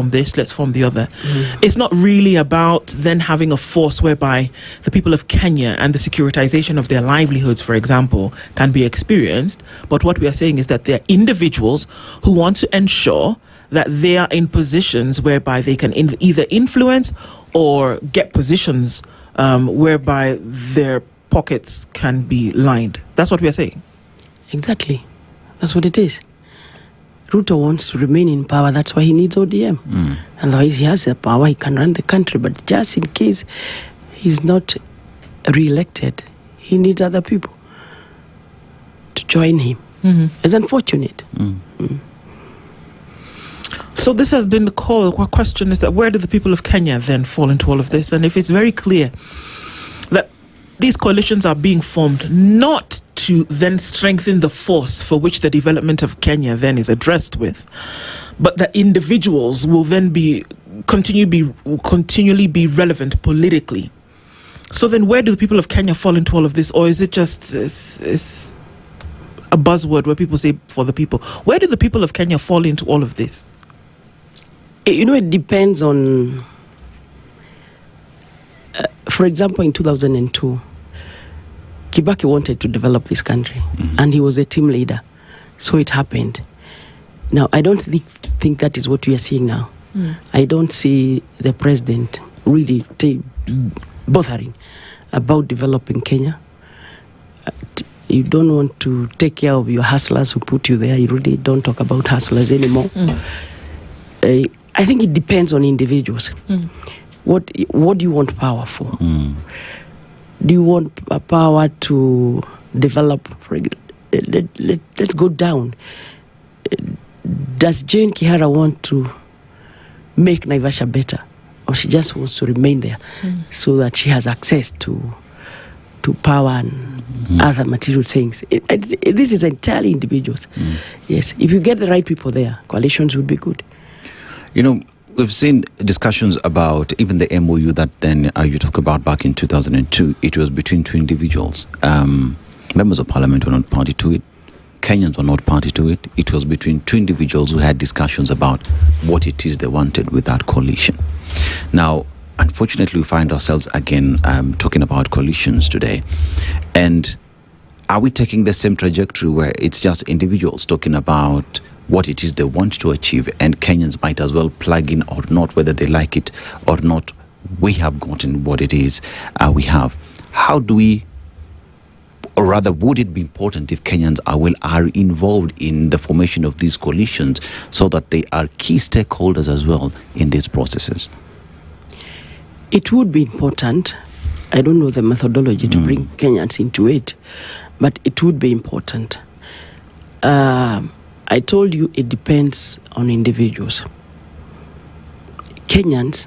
this, let's form the other. It's not really about then having a force whereby the people of Kenya and the securitization of their livelihoods, for example, can be experienced. But what we are saying is that there are individuals who want to ensure that they are in positions whereby they can either influence or get positions whereby their pockets can be lined. That's what we are saying. Exactly. That's what it is. Ruto wants to remain in power. That's why he needs ODM. Otherwise, he has the power. He can run the country. But just in case he's not re-elected, he needs other people to join him. It's unfortunate. So this has been the call. Our question is that where do the people of Kenya then fall into all of this? And if it's very clear that these coalitions are being formed not to then strengthen the force for which the development of Kenya then is addressed with, but that individuals will then continually be relevant politically. So then where do the people of Kenya fall into all of this? Or is it just it's a buzzword where people say for the people? Where do the people of Kenya fall into all of this? It depends on, for example, in 2002, Kibaki wanted to develop this country, and he was the team leader. So it happened. Now, I don't think that is what we are seeing now. I don't see the president really bothering about developing Kenya. You don't want to take care of your hustlers who put you there. You really don't talk about hustlers anymore. I think it depends on individuals. What do you want power for? Do you want power to develop? Let's go down. Does Jayne Kihara want to make Naivasha better? Or she just wants to remain there so that she has access to power and other material things? This is entirely individuals. Yes, if you get the right people there, coalitions would be good. We've seen discussions about even the MOU that then you talk about back in 2002. It was between two individuals. Members of parliament were not party to it. Kenyans were not party to it. It was between two individuals who had discussions about what it is they wanted with that coalition. Now, unfortunately, we find ourselves again talking about coalitions today. And are we taking the same trajectory where it's just individuals talking about what it is they want to achieve, and Kenyans might as well plug in or not, whether they like it or not? We have gotten what it is we have. How do we, or rather, would it be important if Kenyans are involved in the formation of these coalitions so that they are key stakeholders as well in these processes? It would be important. I don't know the methodology to bring Kenyans into it, but it would be important. I told you it depends on individuals. Kenyans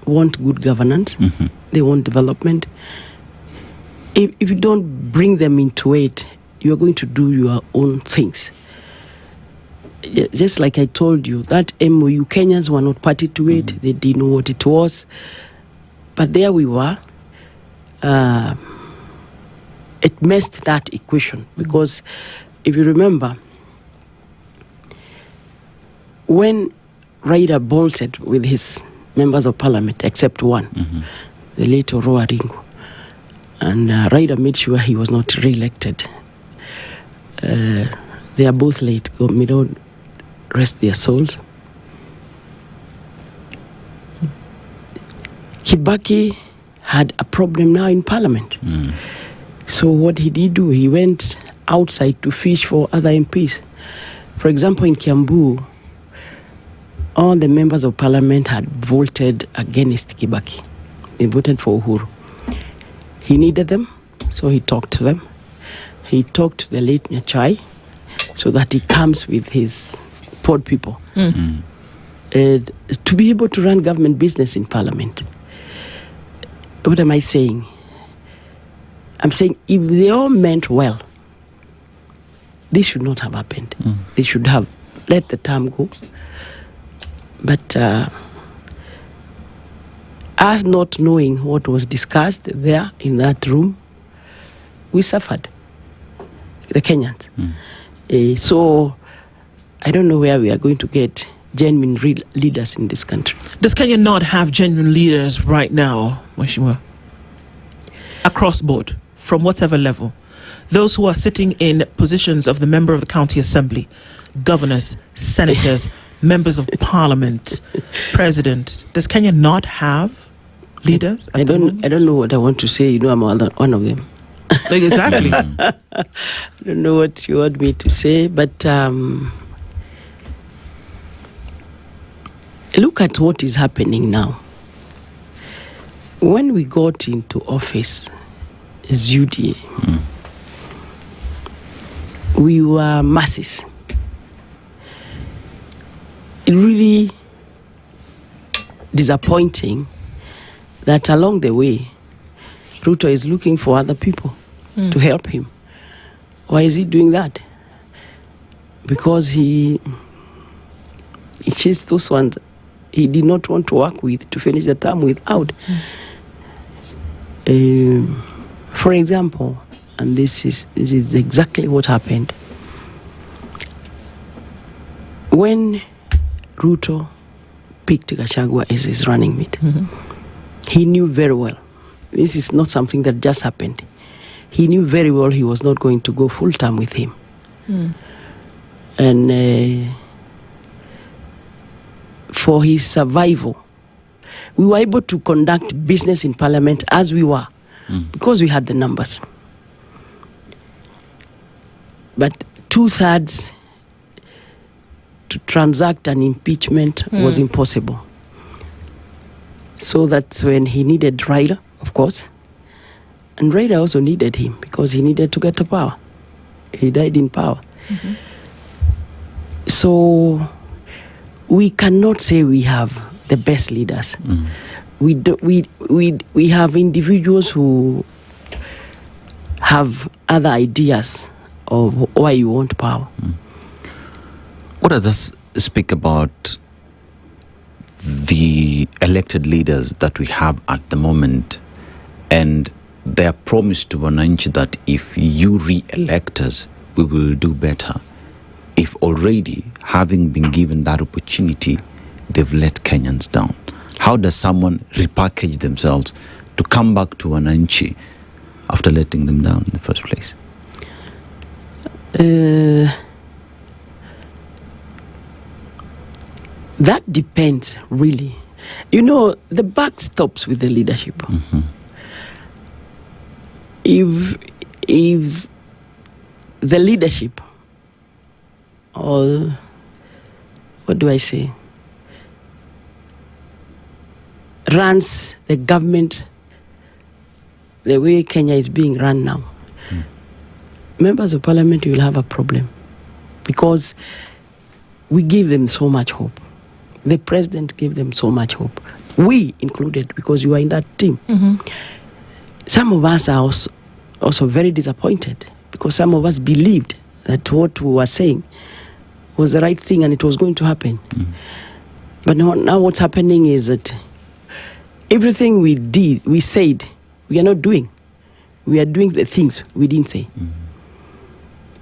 want good governance. They want development. If you don't bring them into it, you are going to do your own things. Just like I told you, that MOU, Kenyans were not party to it. They didn't know what it was. But there we were. It messed that equation because if you remember, when Raila bolted with his members of parliament, except one, the late Waweru, and Raila made sure he was not re-elected. They are both late. God may not rest their souls. Kibaki had a problem now in parliament. So what did he do? He went outside to fish for other MPs. For example, in Kiambu, all the members of parliament had voted against Kibaki. They voted for Uhuru. He needed them, so he talked to them. He talked to the late Nyachai so that he comes with his poor people to be able to run government business in parliament. What am I saying? I'm saying if they all meant well, this should not have happened. They should have let the term go. But us not knowing what was discussed there in that room, we suffered, the Kenyans. So I don't know where we are going to get genuine real leaders in this country. Does Kenya not have genuine leaders right now, Mheshimiwa? Across board, from whatever level. Those who are sitting in positions of the member of the county assembly, governors, senators, members of parliament, president. Does Kenya not have leaders? I don't know what I want to say. I'm one of them. Exactly. I don't know what you want me to say, but look at what is happening now. When we got into office as UDA, we were masses. It really disappointing that along the way, Ruto is looking for other people to help him. Why is he doing that? Because he chased those ones he did not want to work with to finish the term without. For example, and this is exactly what happened. When Ruto picked Gachagua as his running mate, he knew very well, this is not something that just happened. He knew very well he was not going to go full term with him. And for his survival, we were able to conduct business in parliament as we were, because we had the numbers. But 2/3 to transact an impeachment was impossible. So that's when he needed Raila, of course. And Raila also needed him because he needed to get to power. He died in power. So we cannot say we have the best leaders. We have individuals who have other ideas of why you want power. What does this speak about the elected leaders that we have at the moment and their promise to Wananchi that if you re-elect us, we will do better? If already, having been given that opportunity, they've let Kenyans down. How does someone repackage themselves to come back to Wananchi after letting them down in the first place? That depends, really. The buck stops with the leadership. If the leadership, or what do I say, runs the government the way Kenya is being run now, members of parliament will have a problem, because we give them so much hope. The president gave them so much hope. We included, because you are in that team. Some of us are also very disappointed, because some of us believed that what we were saying was the right thing and it was going to happen. But now what's happening is that everything we said, we are not doing. We are doing the things we didn't say.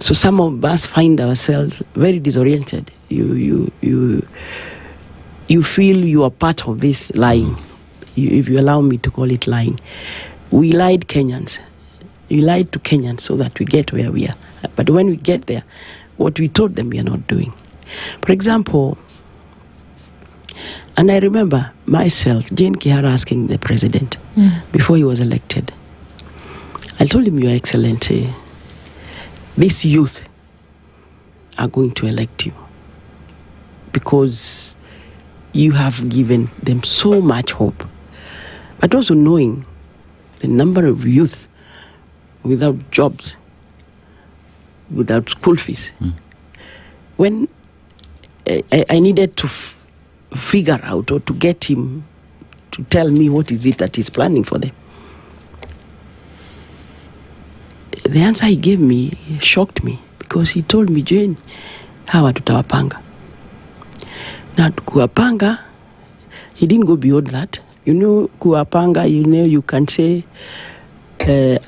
So some of us find ourselves very disoriented. You feel you are part of this lying, if you allow me to call it lying. We lied Kenyans. We lied to Kenyans so that we get where we are. But when we get there, what we told them we are not doing. For example, and I remember myself, Jayne Kihara, asking the president before he was elected. I told him, Your Excellency, these youth are going to elect you because you have given them so much hope. But also knowing the number of youth without jobs, without school fees. When I needed to figure out, or to get him to tell me what is it that he's planning for them, the answer he gave me shocked me, because he told me, Jayne, hawa tutawapanga. Now, kuwapanga, he didn't go beyond that. Kuwapanga, you can say,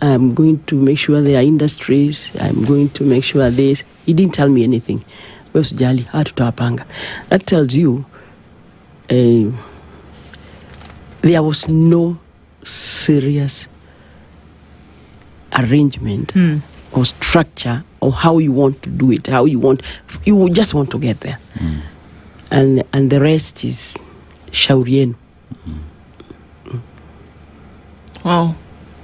I'm going to make sure there are industries, I'm going to make sure this. He didn't tell me anything. wewe usijali, hawa tutawapanga. That tells you there was no serious arrangement or structure or how you want to do it, you just want to get there. And the rest is shauri yenu. Wow.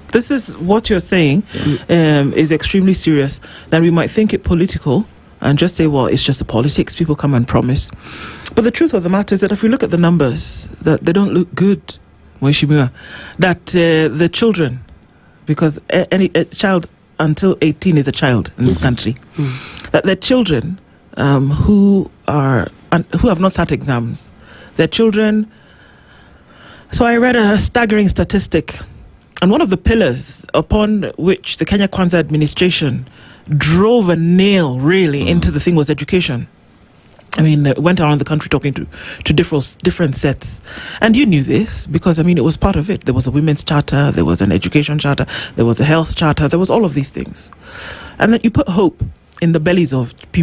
This is what you're saying is extremely serious. That we might think it political and just say, well, it's just the politics. People come and promise. But the truth of the matter is that if we look at the numbers, that they don't look good, Mheshimiwa. That the children, because any child until 18 is a child in this country, that the children who have not sat exams, their children. So I read a staggering statistic, and one of the pillars upon which the Kenya Kwanza administration drove a nail really into the thing was education. I mean, went around the country talking to different sets. And you knew this because, I mean, it was part of it. There was a women's charter, there was an education charter, there was a health charter, there was all of these things. And that you put hope in the bellies of people.